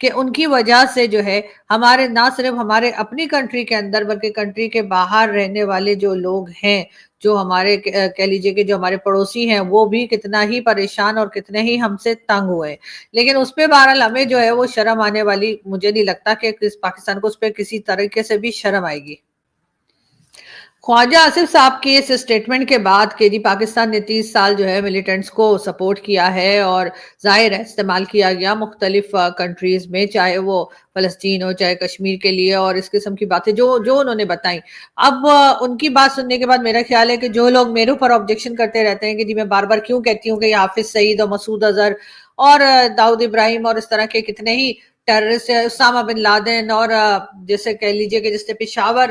کہ ان کی وجہ سے جو ہے ہمارے نہ صرف ہمارے اپنی کنٹری کے اندر بلکہ کنٹری کے باہر رہنے والے جو لوگ ہیں، جو ہمارے کہہ لیجئے کہ جو ہمارے پڑوسی ہیں، وہ بھی کتنا ہی پریشان اور کتنے ہی ہم سے تنگ ہوئے، لیکن اس پہ بہرحال ہمیں جو ہے وہ شرم آنے والی مجھے نہیں لگتا کہ پاکستان کو اس پہ کسی طریقے سے بھی شرم آئے گی۔ خواجہ آصف صاحب کی اس سٹیٹمنٹ کے بعد کہ جی پاکستان نے 30 سال جو ہے ملیٹنٹس کو سپورٹ کیا ہے اور ظاہر ہے استعمال کیا گیا مختلف کنٹریز میں، چاہے وہ فلسطین ہو چاہے کشمیر کے لیے، اور اس قسم کی باتیں جو انہوں نے بتائیں۔ اب ان کی بات سننے کے بعد میرا خیال ہے کہ جو لوگ میرے اوپر آبجیکشن کرتے رہتے ہیں کہ جی میں بار بار کیوں کہتی ہوں کہ یہ حافظ سعید اور مسعود اظہر اور داؤد ابراہیم اور اس طرح کے کتنے ہی ٹیررسٹ، اسامہ بن لادن، اور جیسے کہہ لیجئے کہ جس نے پشاور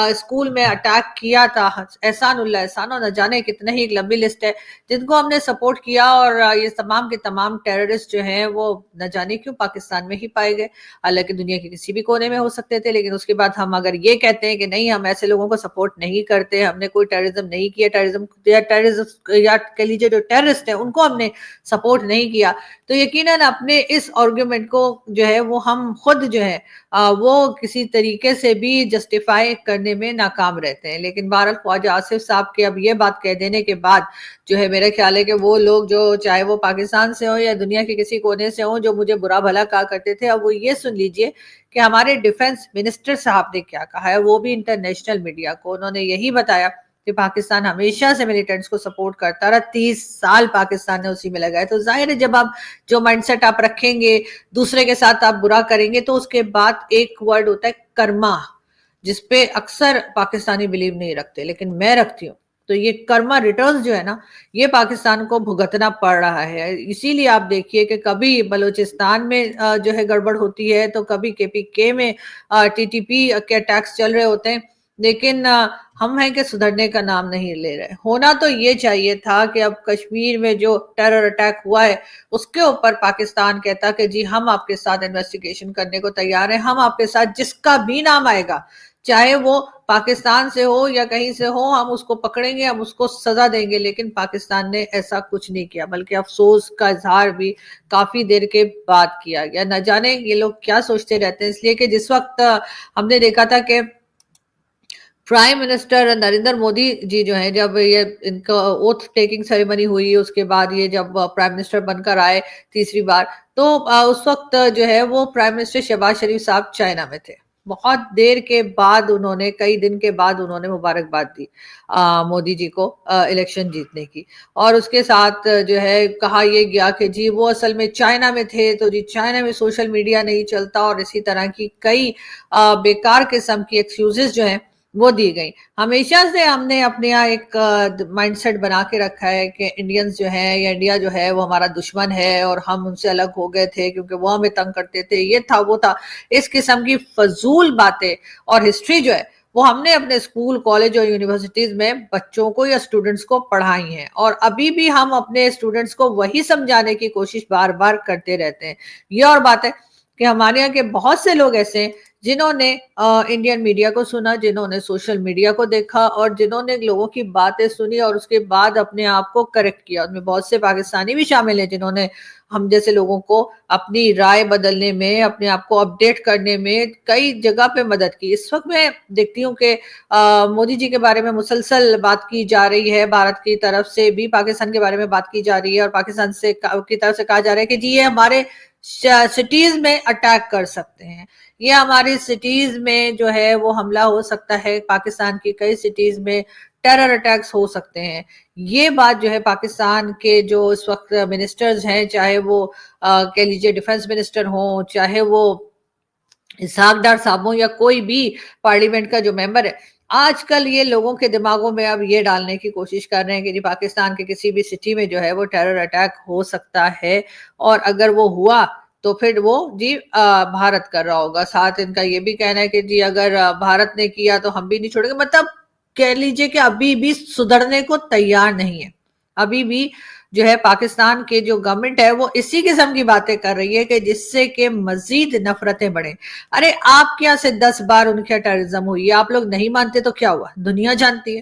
اسکول میں اٹیک کیا تھا احسان اللہ احسان، اور نہ جانے کتنے ہی ایک لمبی لسٹ ہے جن کو ہم نے سپورٹ کیا، اور یہ تمام کے تمام ٹیررسٹ جو ہیں وہ نہ جانے کیوں پاکستان میں ہی پائے گئے، حالانکہ دنیا کے کسی بھی کونے میں ہو سکتے تھے، لیکن اس کے بعد ہم اگر یہ کہتے ہیں کہ نہیں ہم ایسے لوگوں کو سپورٹ نہیں کرتے، ہم نے کوئی ٹیررزم نہیں کیا، ٹیررزم یا کہہ لیجیے جو ٹیررسٹ ہیں ان کو ہم نے سپورٹ نہیں کیا، تو یقیناً اپنے اس آرگومنٹ کو جو ہے وہ ہم خود جو ہے وہ کسی طریقے سے بھی جسٹیفائی کرنے میں ناکام رہتے ہیں۔ لیکن بہرحال خواجہ آصف صاحب کے اب یہ بات کہہ دینے کے بعد جو ہے میرا خیال ہے کہ وہ لوگ جو چاہے وہ پاکستان سے ہوں یا دنیا کے کسی کونے سے ہوں جو مجھے برا بھلا کہا کرتے تھے، اب وہ یہ سن لیجئے کہ ہمارے ڈیفنس منسٹر صاحب نے کیا کہا ہے، وہ بھی انٹرنیشنل میڈیا کو، انہوں نے یہی بتایا کہ پاکستان ہمیشہ سے ملیٹنٹس کو سپورٹ کرتا رہا، 30 سال پاکستان نے اسی میں لگائے، تو ظاہر ہے جب آپ جو مائنڈ سیٹ آپ رکھیں گے دوسرے کے ساتھ آپ برا کریں گے تو اس کے بعد ایک ورڈ ہوتا ہے کرما، جس پہ اکثر پاکستانی بلیو نہیں رکھتے لیکن میں رکھتی ہوں، تو یہ کرما ریٹرنز جو ہے نا یہ پاکستان کو بھگتنا پڑ رہا ہے۔ اسی لیے آپ دیکھیے کہ کبھی بلوچستان میں جو ہے گڑبڑ ہوتی ہے تو کبھی کے پی کے میں ٹی ٹی پی کے اٹیکس چل رہے ہوتے ہیں، لیکن ہم ہیں کہ سدھرنے کا نام نہیں لے رہے۔ ہونا تو یہ چاہیے تھا کہ اب کشمیر میں جو ٹیرر اٹیک ہوا ہے اس کے اوپر پاکستان کہتا کہ جی ہم آپ کے ساتھ انویسٹیگیشن کرنے کو تیار ہیں، ہم آپ کے ساتھ جس کا بھی نام آئے گا چاہے وہ پاکستان سے ہو یا کہیں سے ہو ہم اس کو پکڑیں گے، ہم اس کو سزا دیں گے، لیکن پاکستان نے ایسا کچھ نہیں کیا، بلکہ افسوس کا اظہار بھی کافی دیر کے بعد کیا گیا۔ نہ جانے یہ لوگ کیا سوچتے رہتے ہیں، اس لیے کہ جس وقت ہم نے دیکھا تھا کہ پرائم منسٹر نریندر مودی جی جو ہیں جب یہ ان کا اوتھ ٹیکنگ سیریمنی ہوئی، اس کے بعد یہ جب پرائم منسٹر بن کر آئے تیسری بار، تو اس وقت جو ہے وہ پرائم منسٹر شہباز شریف صاحب چائنا میں تھے، بہت دیر کے بعد انہوں نے کئی دن کے بعد انہوں نے مبارکباد دی مودی جی کو الیکشن جیتنے کی، اور اس کے ساتھ جو ہے کہا یہ گیا کہ جی وہ اصل میں چائنا میں تھے تو جی چائنا میں سوشل میڈیا نہیں چلتا، اور اسی طرح کی کئی بیکار قسم کی ایکسکیوزز جو ہیں وہ دی گئی۔ ہمیشہ سے ہم نے اپنے یہاں ایک مائنڈ سیٹ بنا کے رکھا ہے کہ انڈینز جو ہیں یا انڈیا جو ہے وہ ہمارا دشمن ہے اور ہم ان سے الگ ہو گئے تھے کیونکہ وہ ہمیں تنگ کرتے تھے، یہ تھا وہ تھا، اس قسم کی فضول باتیں، اور ہسٹری جو ہے وہ ہم نے اپنے اسکول کالج اور یونیورسٹیز میں بچوں کو یا اسٹوڈنٹس کو پڑھائی ہیں، اور ابھی بھی ہم اپنے اسٹوڈنٹس کو وہی سمجھانے کی کوشش بار بار کرتے رہتے ہیں۔ یہ اور بات ہے کہ ہمارے یہاں کے بہت سے لوگ ایسے ہیں جنہوں نے انڈین میڈیا کو سنا، جنہوں نے سوشل میڈیا کو دیکھا، اور جنہوں نے لوگوں کی باتیں سنی اور اس کے بعد اپنے آپ کو کریکٹ کیا۔ ان میں بہت سے پاکستانی بھی شامل ہیں جنہوں نے ہم جیسے لوگوں کو اپنی رائے بدلنے میں، اپنے آپ کو اپڈیٹ کرنے میں کئی جگہ پہ مدد کی۔ اس وقت میں دیکھتی ہوں کہ مودی جی کے بارے میں مسلسل بات کی جا رہی ہے، بھارت کی طرف سے بھی پاکستان کے بارے میں بات کی جا رہی ہے، اور پاکستان سے کی طرف سے کہا جا رہا ہے کہ جی یہ ہمارے سٹیز میں اٹیک کر سکتے ہیں، یہ ہماری سٹیز میں جو ہے وہ حملہ ہو سکتا ہے، پاکستان کی کئی سٹیز میں ٹیرر اٹیکس ہو سکتے ہیں۔ یہ بات جو ہے پاکستان کے جو اس وقت منسٹرز ہیں، چاہے وہ کہہ لیجیے ڈیفنس منسٹر ہوں، چاہے وہ اسحاق ڈار صاحب ہوں، یا کوئی بھی پارلیمنٹ کا جو ممبر ہے، آج کل یہ لوگوں کے دماغوں میں اب یہ ڈالنے کی کوشش کر رہے ہیں کہ جی پاکستان کے کسی بھی سٹی میں جو ہے وہ ٹیرر اٹیک ہو سکتا ہے، اور اگر وہ ہوا تو پھر وہ جی بھارت کر رہا ہوگا۔ ساتھ ان کا یہ بھی کہنا ہے کہ جی اگر بھارت نے کیا تو ہم بھی نہیں چھوڑیں گے، مطلب کہہ لیجئے کہ ابھی بھی سدھرنے کو تیار نہیں ہے، ابھی بھی جو ہے پاکستان کے جو گورنمنٹ ہے وہ اسی قسم کی باتیں کر رہی ہے کہ جس سے کہ مزید نفرتیں بڑھیں۔ ارے آپ کیا سے 10 بار ان کے ٹیررزم ہوئی ہے، آپ لوگ نہیں مانتے تو کیا ہوا، دنیا جانتی ہے۔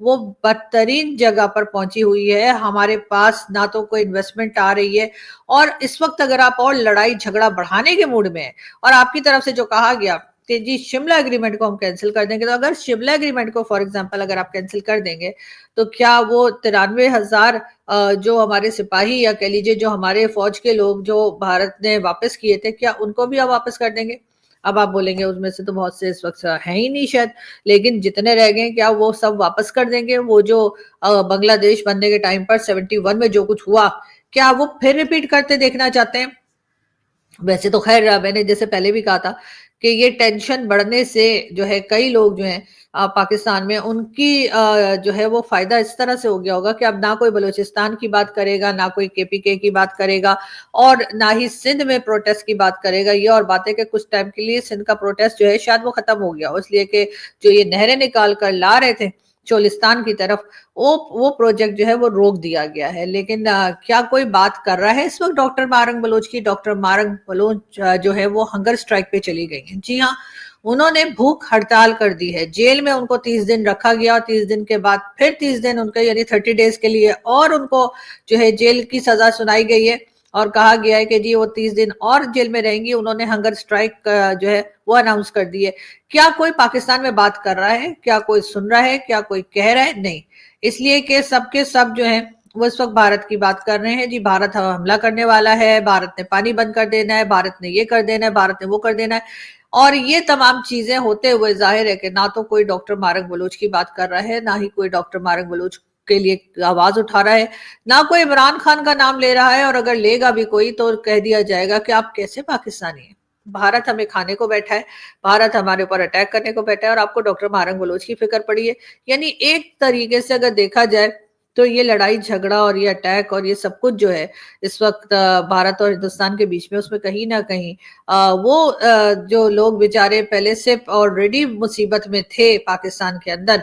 وہ بدترین جگہ پر پہنچی ہوئی ہے. ہمارے پاس نہ تو کوئی انویسٹمنٹ آ رہی ہے, اور اس وقت اگر آپ اور لڑائی جھگڑا بڑھانے کے موڈ میں ہیں, اور آپ کی طرف سے جو کہا گیا کہ جی شملہ اگریمنٹ کو ہم کینسل کر دیں گے, تو اگر شملہ اگریمنٹ کو فار ایگزامپل اگر آپ کینسل کر دیں گے تو کیا وہ 93,000 جو ہمارے سپاہی یا کہہ لیجیے جو ہمارے فوج کے لوگ جو بھارت نے واپس کیے تھے, کیا ان کو بھی آپ واپس کر دیں گے؟ اب آپ بولیں گے اس میں سے تو بہت سے اس وقت ہیں ہی نہیں شاید, لیکن جتنے رہ گئے کیا وہ سب واپس کر دیں گے؟ وہ جو بنگلہ دیش بننے کے ٹائم پر 71 میں جو کچھ ہوا, کیا وہ پھر ریپیٹ کرتے دیکھنا چاہتے ہیں؟ ویسے تو خیر میں نے جیسے پہلے بھی کہا تھا کہ یہ ٹینشن بڑھنے سے جو ہے کئی لوگ جو ہیں پاکستان میں, ان کی جو ہے وہ فائدہ اس طرح سے ہو گیا ہوگا کہ اب نہ کوئی بلوچستان کی بات کرے گا, نہ کوئی KPK کی بات کرے گا, اور نہ ہی سندھ میں پروٹیسٹ کی بات کرے گا. یہ اور بات ہے کہ کچھ ٹائم کے لیے سندھ کا پروٹیسٹ جو ہے شاید وہ ختم ہو گیا, اس لیے کہ جو یہ نہریں نکال کر لا رہے تھے چولستان کی طرف, وہ پروجیکٹ جو ہے وہ روک دیا گیا ہے. لیکن کیا کوئی بات کر رہا ہے اس وقت ڈاکٹر مارنگ بلوچ کی؟ ڈاکٹر مارنگ بلوچ جو ہے وہ ہنگر سٹرائک پہ چلی گئی ہیں. جی ہاں, انہوں نے بھوک ہڑتال کر دی ہے. جیل میں ان کو 30 دن رکھا گیا, اور 30 دن کے بعد پھر 30 دن ان کے یعنی 30 ڈیز کے لیے اور ان کو جو ہے جیل کی سزا سنائی گئی ہے, اور کہا گیا ہے کہ جی وہ 30 دن اور جیل میں رہیں گی. انہوں نے ہنگر سٹرائک جو ہے وہ اناؤنس کر دی ہے. کیا کوئی پاکستان میں بات کر رہا ہے؟ کیا کوئی سن رہا ہے؟ کیا کوئی کہہ رہا ہے؟ نہیں. اس لیے کہ سب کے سب جو ہیں وہ اس وقت بھارت کی بات کر رہے ہیں. جی بھارت حملہ کرنے والا ہے, بھارت نے پانی بند کر دینا ہے, بھارت نے یہ کر دینا ہے, بھارت نے وہ کر دینا ہے. اور یہ تمام چیزیں ہوتے ہوئے ظاہر ہے کہ نہ تو کوئی ڈاکٹر مارنگ بلوچ کی بات کر رہا ہے, نہ ہی کوئی ڈاکٹر مارنگ بلوچ کے لیے آواز اٹھا رہا ہے, نہ کوئی عمران خان کا نام لے رہا ہے. اور اگر لے گا بھی کوئی تو کہہ دیا جائے گا کہ آپ کیسے پاکستانی ہیں؟ بھارت ہمیں کھانے کو بیٹھا ہے, بھارت ہمارے اوپر اٹیک کرنے کو بیٹھا ہے, اور آپ کو ڈاکٹر مارنگ بلوچ کی فکر پڑی ہے. یعنی ایک طریقے سے اگر دیکھا جائے تو یہ لڑائی جھگڑا اور یہ اٹیک اور یہ سب کچھ جو ہے اس وقت بھارت اور ہندوستان کے بیچ میں, اس میں کہیں نہ کہیں وہ جو لوگ بیچارے پہلے سے آلریڈی مصیبت میں تھے پاکستان کے اندر,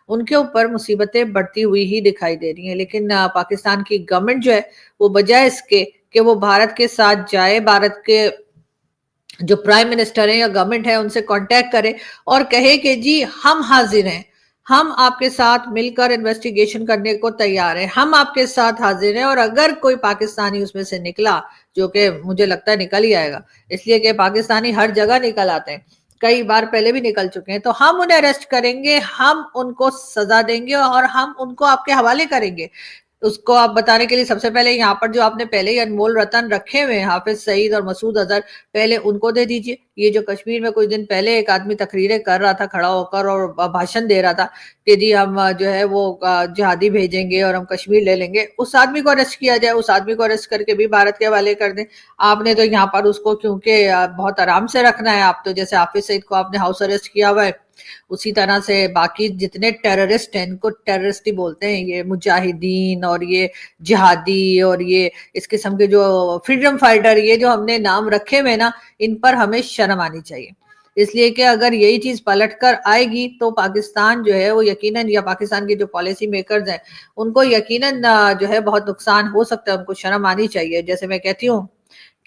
ان کے اوپر مصیبتیں بڑھتی ہوئی ہی دکھائی دے رہی ہیں. لیکن پاکستان کی گورنمنٹ جو ہے وہ بجائے اس کے کہ وہ بھارت کے ساتھ جائے, بھارت کے جو پرائم منسٹر ہیں یا گورنمنٹ ہے ان سے کانٹیکٹ کرے اور کہے کہ جی ہم حاضر ہیں, ہم آپ کے ساتھ مل کر انویسٹیگیشن کرنے کو تیار ہیں, ہم آپ کے ساتھ حاضر ہیں. اور اگر کوئی پاکستانی اس میں سے نکلا, جو کہ مجھے لگتا ہے نکل ہی آئے گا, اس لیے کہ پاکستانی ہر جگہ نکل آتے ہیں, کئی بار پہلے بھی نکل چکے ہیں, تو ہم انہیں اریسٹ کریں گے, ہم ان کو سزا دیں گے, اور ہم ان کو آپ کے حوالے کریں گے. اس کو آپ بتانے کے لیے سب سے پہلے یہاں پر جو آپ نے پہلے ہی انمول رتن رکھے ہوئے ہیں, حافظ سعید اور مسعود اظہر, پہلے ان کو دے دیجئے. یہ جو کشمیر میں کچھ دن پہلے ایک آدمی تقریریں کر رہا تھا کھڑا ہو کر اور بھاشن دے رہا تھا کہ جی ہم جو ہے وہ جہادی بھیجیں گے اور ہم کشمیر لے لیں گے, اس آدمی کو اریسٹ کیا جائے, اس آدمی کو اریسٹ کر کے بھی بھارت کے حوالے کر دیں. آپ نے تو یہاں پر اس کو کیونکہ بہت آرام سے رکھنا ہے, آپ تو جیسے حافظ سعید کو آپ نے ہاؤس اریسٹ کیا ہوا ہے, اسی طرح سے باقی جتنے ٹیررسٹ ہیں ان کو ٹیررسٹ ہی بولتے ہیں, یہ مجاہدین اور یہ جہادی اور یہ اس قسم کے جو فریڈم فائٹر, یہ جو ہم نے نام رکھے ہوئے نا, ان پر ہمیں شرم آنی چاہیے. اس لیے کہ اگر یہی چیز پلٹ کر آئے گی تو پاکستان جو ہے وہ یقیناً, یا پاکستان کے جو پالیسی میکرز ہیں ان کو یقیناً جو ہے بہت نقصان ہو سکتا ہے. ان کو شرم آنی چاہیے. جیسے میں کہتی ہوں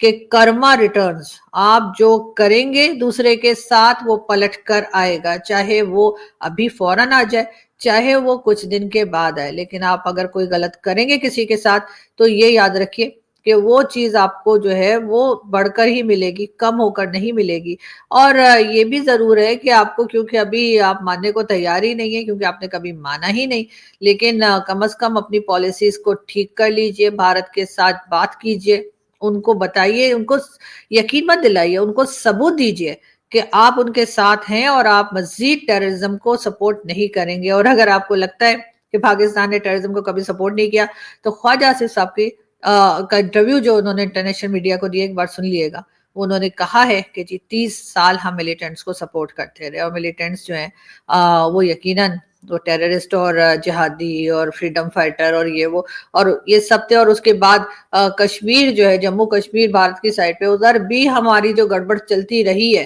کہ کرما ریٹرنز, آپ جو کریں گے دوسرے کے ساتھ وہ پلٹ کر آئے گا, چاہے وہ ابھی فوراً آ جائے, چاہے وہ کچھ دن کے بعد آئے. لیکن آپ اگر کوئی غلط کریں گے کسی کے ساتھ تو یہ یاد رکھیے کہ وہ چیز آپ کو جو ہے وہ بڑھ کر ہی ملے گی, کم ہو کر نہیں ملے گی. اور یہ بھی ضرور ہے کہ آپ کو, کیونکہ ابھی آپ ماننے کو تیار ہی نہیں ہے کیونکہ آپ نے کبھی مانا ہی نہیں, لیکن کم از کم اپنی پالیسیز کو ٹھیک کر لیجئے, بھارت کے ساتھ بات کیجئے, ان کو بتائیے, ان کو یقین مت دلائیے, ان کو ثبوت دیجئے کہ آپ ان کے ساتھ ہیں اور آپ مزید ٹیررزم کو سپورٹ نہیں کریں گے. اور اگر آپ کو لگتا ہے کہ پاکستان نے ٹیررزم کو کبھی سپورٹ نہیں کیا تو خواجہ آصف صاحب کی کا انٹرویو جو انہوں نے انٹرنیشنل میڈیا کو دیا, ایک بار سن لیے گا. انہوں نے کہا ہے کہ جی 30 سال ہم ملیٹنٹس کو سپورٹ کرتے رہے, اور ملیٹنٹس جو ہیں وہ یقیناً وہ ٹیررسٹ اور جہادی اور فریڈم فائٹر اور یہ وہ اور یہ سب تھے. اور اس کے بعد کشمیر جو ہے, جموں کشمیر بھارت کی سائڈ پہ, ادھر بھی ہماری جو گڑبڑ چلتی رہی ہے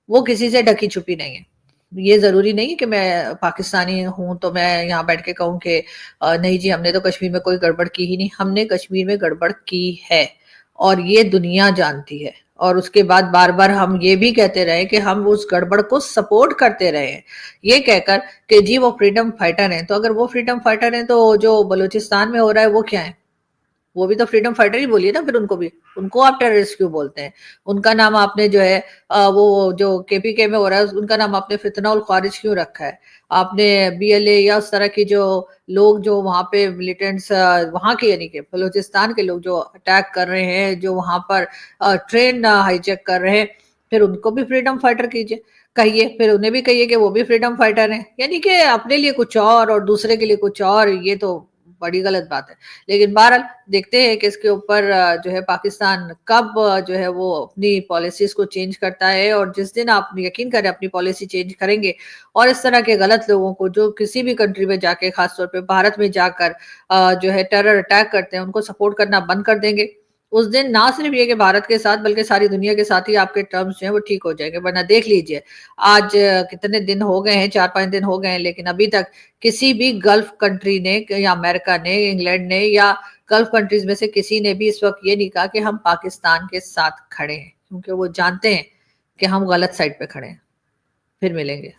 وہ کسی سے ڈھکی چھپی نہیں ہے. یہ ضروری نہیں کہ میں پاکستانی ہوں تو میں یہاں بیٹھ کے کہوں کہ نہیں جی ہم نے تو کشمیر میں کوئی گڑبڑ کی ہی نہیں. ہم نے کشمیر میں گڑبڑ کی ہے اور یہ دنیا جانتی ہے, اور اس کے بعد بار بار ہم یہ بھی کہتے رہے کہ ہم اس گڑبڑ کو سپورٹ کرتے رہے ہیں، یہ کہہ کر کہ جی وہ فریڈم فائٹر ہیں. تو اگر وہ فریڈم فائٹر ہیں تو جو بلوچستان میں ہو رہا ہے وہ کیا ہے؟ وہ بھی تو فریڈم فائٹر ہی بولیے نا پھر ان کو بھی. ان کو آپ ٹیررسٹ کیوں بولتے ہیں؟ ان کا نام آپ نے جو ہے وہ جو کے پی کے میں ہو رہا ہے ان کا نام آپ نے فتنہ الخوارج کیوں رکھا ہے؟ آپ نے بی ایل اے یا اس طرح کی جو لوگ جو وہاں پہ ملیٹنٹس وہاں کے یعنی کہ بلوچستان کے لوگ جو اٹیک کر رہے ہیں، جو وہاں پر ٹرین ہائی جیک کر رہے ہیں، پھر ان کو بھی فریڈم فائٹر کیجئے، کہیے، پھر انہیں بھی کہیے کہ وہ بھی فریڈم فائٹر ہیں. یعنی کہ اپنے لیے کچھ اور دوسرے کے لیے کچھ اور، یہ تو بڑی غلط بات ہے. لیکن بہرحال دیکھتے ہیں کہ اس کے اوپر جو ہے پاکستان کب جو ہے وہ اپنی پالیسیز کو چینج کرتا ہے. اور جس دن آپ یقین کریں اپنی پالیسی چینج کریں گے اور اس طرح کے غلط لوگوں کو جو کسی بھی کنٹری میں جا کے، خاص طور پہ بھارت میں جا کر جو ہے ٹیرر اٹیک کرتے ہیں، ان کو سپورٹ کرنا بند کر دیں گے، اس دن نہ صرف یہ کہ بھارت کے ساتھ بلکہ ساری دنیا کے ساتھ ہی آپ کے ٹرمز جو ہیں وہ ٹھیک ہو جائیں گے. ورنہ دیکھ لیجئے آج کتنے دن ہو گئے ہیں، 4-5 دن ہو گئے ہیں، لیکن ابھی تک کسی بھی گلف کنٹری نے یا امریکہ نے، انگلینڈ نے یا گلف کنٹریز میں سے کسی نے بھی اس وقت یہ نہیں کہا کہ ہم پاکستان کے ساتھ کھڑے ہیں، کیونکہ وہ جانتے ہیں کہ ہم غلط سائڈ پہ کھڑے ہیں. پھر ملیں گے.